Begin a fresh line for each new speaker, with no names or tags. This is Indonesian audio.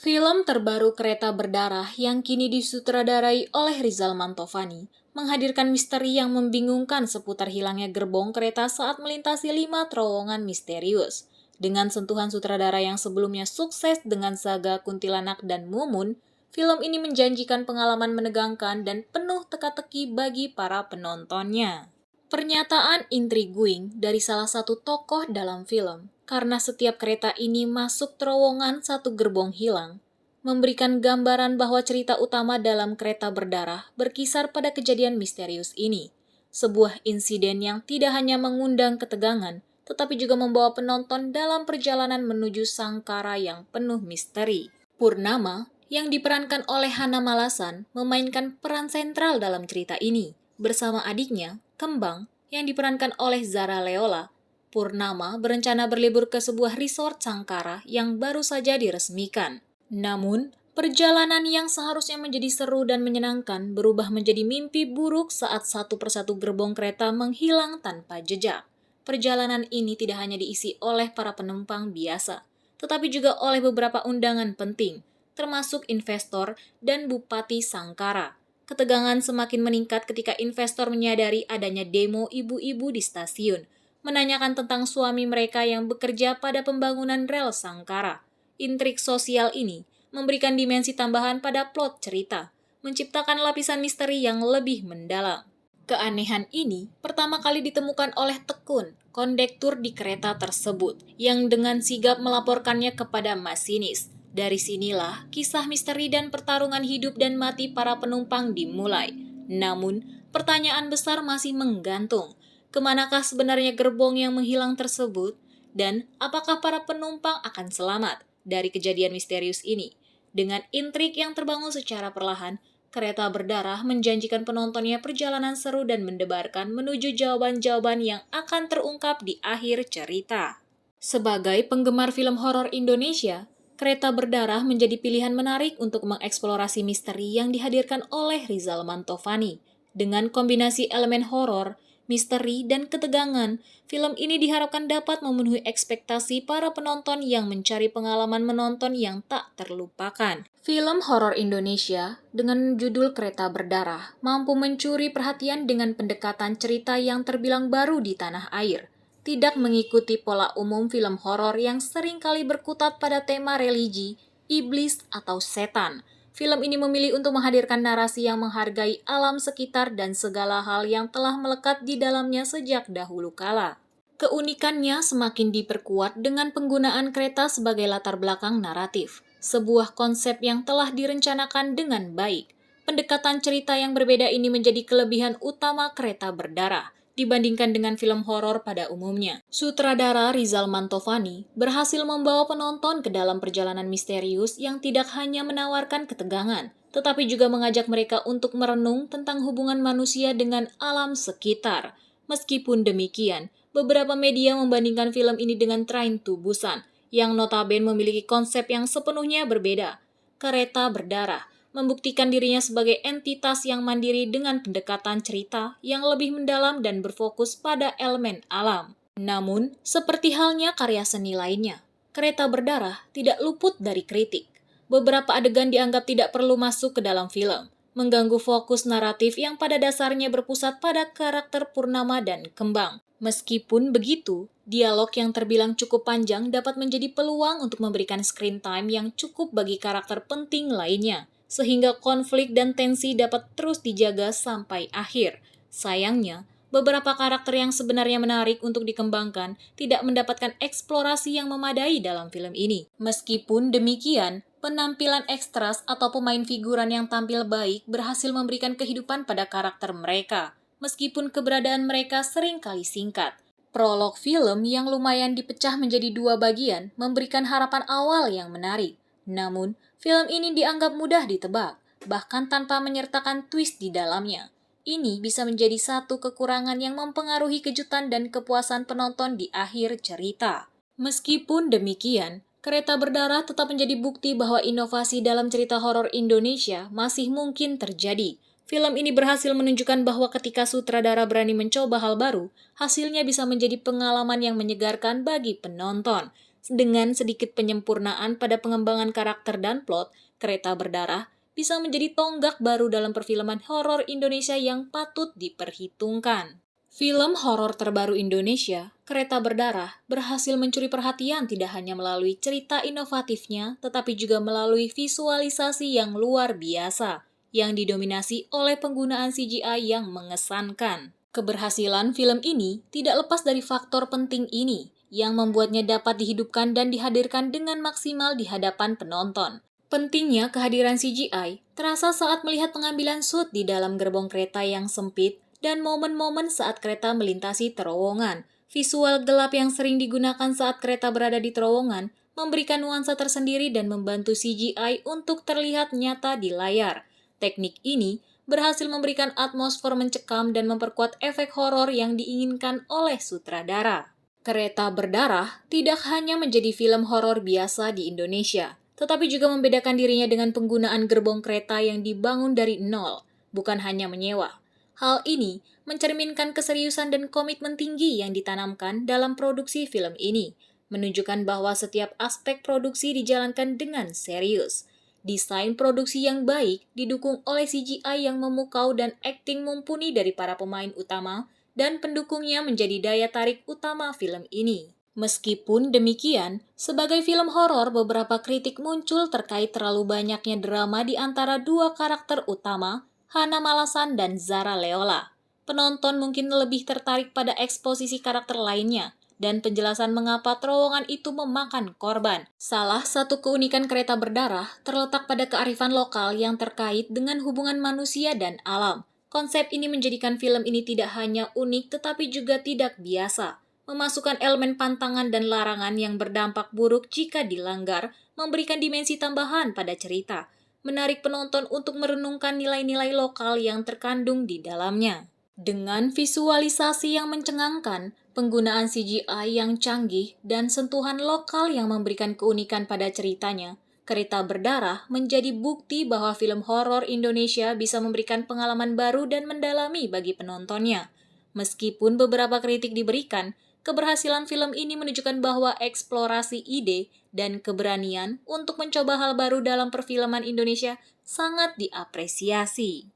Film terbaru Kereta Berdarah yang kini disutradarai oleh Rizal Mantovani menghadirkan misteri yang membingungkan seputar hilangnya gerbong kereta saat melintasi 5 terowongan misterius. Dengan sentuhan sutradara yang sebelumnya sukses dengan saga Kuntilanak dan Mumun, film ini menjanjikan pengalaman menegangkan dan penuh teka-teki bagi para penontonnya. Pernyataan intriguing dari salah satu tokoh dalam film, karena setiap kereta ini masuk terowongan satu gerbong hilang, memberikan gambaran bahwa cerita utama dalam Kereta Berdarah berkisar pada kejadian misterius ini. Sebuah insiden yang tidak hanya mengundang ketegangan, tetapi juga membawa penonton dalam perjalanan menuju sangkara yang penuh misteri. Purnama, yang diperankan oleh Hana Malasan, memainkan peran sentral dalam cerita ini, bersama adiknya, Kembang, yang diperankan oleh Zara Leola. Purnama berencana berlibur ke sebuah resort sangkara yang baru saja diresmikan. Namun, perjalanan yang seharusnya menjadi seru dan menyenangkan berubah menjadi mimpi buruk saat satu persatu gerbong kereta menghilang tanpa jejak. Perjalanan ini tidak hanya diisi oleh para penumpang biasa, tetapi juga oleh beberapa undangan penting, termasuk investor dan Bupati Sangkara. Ketegangan semakin meningkat ketika investor menyadari adanya demo ibu-ibu di stasiun, menanyakan tentang suami mereka yang bekerja pada pembangunan rel Sangkara. Intrik sosial ini memberikan dimensi tambahan pada plot cerita, menciptakan lapisan misteri yang lebih mendalam. Keanehan ini pertama kali ditemukan oleh Tekun, kondektur di kereta tersebut, yang dengan sigap melaporkannya kepada masinis. Dari sinilah kisah misteri dan pertarungan hidup dan mati para penumpang dimulai. Namun, pertanyaan besar masih menggantung. Kemanakah sebenarnya gerbong yang menghilang tersebut? Dan apakah para penumpang akan selamat dari kejadian misterius ini? Dengan intrik yang terbangun secara perlahan, Kereta Berdarah menjanjikan penontonnya perjalanan seru dan mendebarkan menuju jawaban-jawaban yang akan terungkap di akhir cerita. Sebagai penggemar film horor Indonesia, Kereta Berdarah menjadi pilihan menarik untuk mengeksplorasi misteri yang dihadirkan oleh Rizal Mantovani. Dengan kombinasi elemen horor, misteri, dan ketegangan, film ini diharapkan dapat memenuhi ekspektasi para penonton yang mencari pengalaman menonton yang tak terlupakan. Film horor Indonesia dengan judul Kereta Berdarah mampu mencuri perhatian dengan pendekatan cerita yang terbilang baru di tanah air. Tidak mengikuti pola umum film horor yang seringkali berkutat pada tema religi, iblis, atau setan. Film ini memilih untuk menghadirkan narasi yang menghargai alam sekitar dan segala hal yang telah melekat di dalamnya sejak dahulu kala. Keunikannya semakin diperkuat dengan penggunaan kereta sebagai latar belakang naratif, sebuah konsep yang telah direncanakan dengan baik. Pendekatan cerita yang berbeda ini menjadi kelebihan utama Kereta Berdarah dibandingkan dengan film horor pada umumnya. Sutradara Rizal Mantovani berhasil membawa penonton ke dalam perjalanan misterius yang tidak hanya menawarkan ketegangan, tetapi juga mengajak mereka untuk merenung tentang hubungan manusia dengan alam sekitar. Meskipun demikian, beberapa media membandingkan film ini dengan Train to Busan, yang notabene memiliki konsep yang sepenuhnya berbeda. Kereta Berdarah membuktikan dirinya sebagai entitas yang mandiri dengan pendekatan cerita yang lebih mendalam dan berfokus pada elemen alam. Namun, seperti halnya karya seni lainnya, Kereta Berdarah tidak luput dari kritik. Beberapa adegan dianggap tidak perlu masuk ke dalam film, mengganggu fokus naratif yang pada dasarnya berpusat pada karakter Purnama dan Kembang. Meskipun begitu, dialog yang terbilang cukup panjang dapat menjadi peluang untuk memberikan screen time yang cukup bagi karakter penting lainnya, sehingga konflik dan tensi dapat terus dijaga sampai akhir. Sayangnya, beberapa karakter yang sebenarnya menarik untuk dikembangkan tidak mendapatkan eksplorasi yang memadai dalam film ini. Meskipun demikian, penampilan ekstras atau pemain figuran yang tampil baik berhasil memberikan kehidupan pada karakter mereka, meskipun keberadaan mereka seringkali singkat. Prolog film yang lumayan dipecah menjadi 2 bagian memberikan harapan awal yang menarik. Namun, film ini dianggap mudah ditebak, bahkan tanpa menyertakan twist di dalamnya. Ini bisa menjadi satu kekurangan yang mempengaruhi kejutan dan kepuasan penonton di akhir cerita. Meskipun demikian, Kereta Berdarah tetap menjadi bukti bahwa inovasi dalam cerita horor Indonesia masih mungkin terjadi. Film ini berhasil menunjukkan bahwa ketika sutradara berani mencoba hal baru, hasilnya bisa menjadi pengalaman yang menyegarkan bagi penonton. Dengan sedikit penyempurnaan pada pengembangan karakter dan plot, Kereta Berdarah bisa menjadi tonggak baru dalam perfilman horor Indonesia yang patut diperhitungkan. Film horor terbaru Indonesia, Kereta Berdarah, berhasil mencuri perhatian tidak hanya melalui cerita inovatifnya, tetapi juga melalui visualisasi yang luar biasa, yang didominasi oleh penggunaan CGI yang mengesankan. Keberhasilan film ini tidak lepas dari faktor penting ini, yang membuatnya dapat dihidupkan dan dihadirkan dengan maksimal di hadapan penonton. Pentingnya kehadiran CGI terasa saat melihat pengambilan shoot di dalam gerbong kereta yang sempit dan momen-momen saat kereta melintasi terowongan. Visual gelap yang sering digunakan saat kereta berada di terowongan memberikan nuansa tersendiri dan membantu CGI untuk terlihat nyata di layar. Teknik ini berhasil memberikan atmosfer mencekam dan memperkuat efek horor yang diinginkan oleh sutradara. Kereta Berdarah tidak hanya menjadi film horor biasa di Indonesia, tetapi juga membedakan dirinya dengan penggunaan gerbong kereta yang dibangun dari nol, bukan hanya menyewa. Hal ini mencerminkan keseriusan dan komitmen tinggi yang ditanamkan dalam produksi film ini, menunjukkan bahwa setiap aspek produksi dijalankan dengan serius. Desain produksi yang baik didukung oleh CGI yang memukau dan akting mumpuni dari para pemain utama, dan pendukungnya menjadi daya tarik utama film ini. Meskipun demikian, sebagai film horor beberapa kritik muncul terkait terlalu banyaknya drama di antara dua karakter utama, Hana Malasan dan Zara Leola. Penonton mungkin lebih tertarik pada eksposisi karakter lainnya dan penjelasan mengapa terowongan itu memakan korban. Salah satu keunikan Kereta Berdarah terletak pada kearifan lokal yang terkait dengan hubungan manusia dan alam. Konsep ini menjadikan film ini tidak hanya unik tetapi juga tidak biasa. Memasukkan elemen pantangan dan larangan yang berdampak buruk jika dilanggar, memberikan dimensi tambahan pada cerita, menarik penonton untuk merenungkan nilai-nilai lokal yang terkandung di dalamnya. Dengan visualisasi yang mencengangkan, penggunaan CGI yang canggih, dan sentuhan lokal yang memberikan keunikan pada ceritanya, Kereta Berdarah menjadi bukti bahwa film horor Indonesia bisa memberikan pengalaman baru dan mendalami bagi penontonnya. Meskipun beberapa kritik diberikan, keberhasilan film ini menunjukkan bahwa eksplorasi ide dan keberanian untuk mencoba hal baru dalam perfilman Indonesia sangat diapresiasi.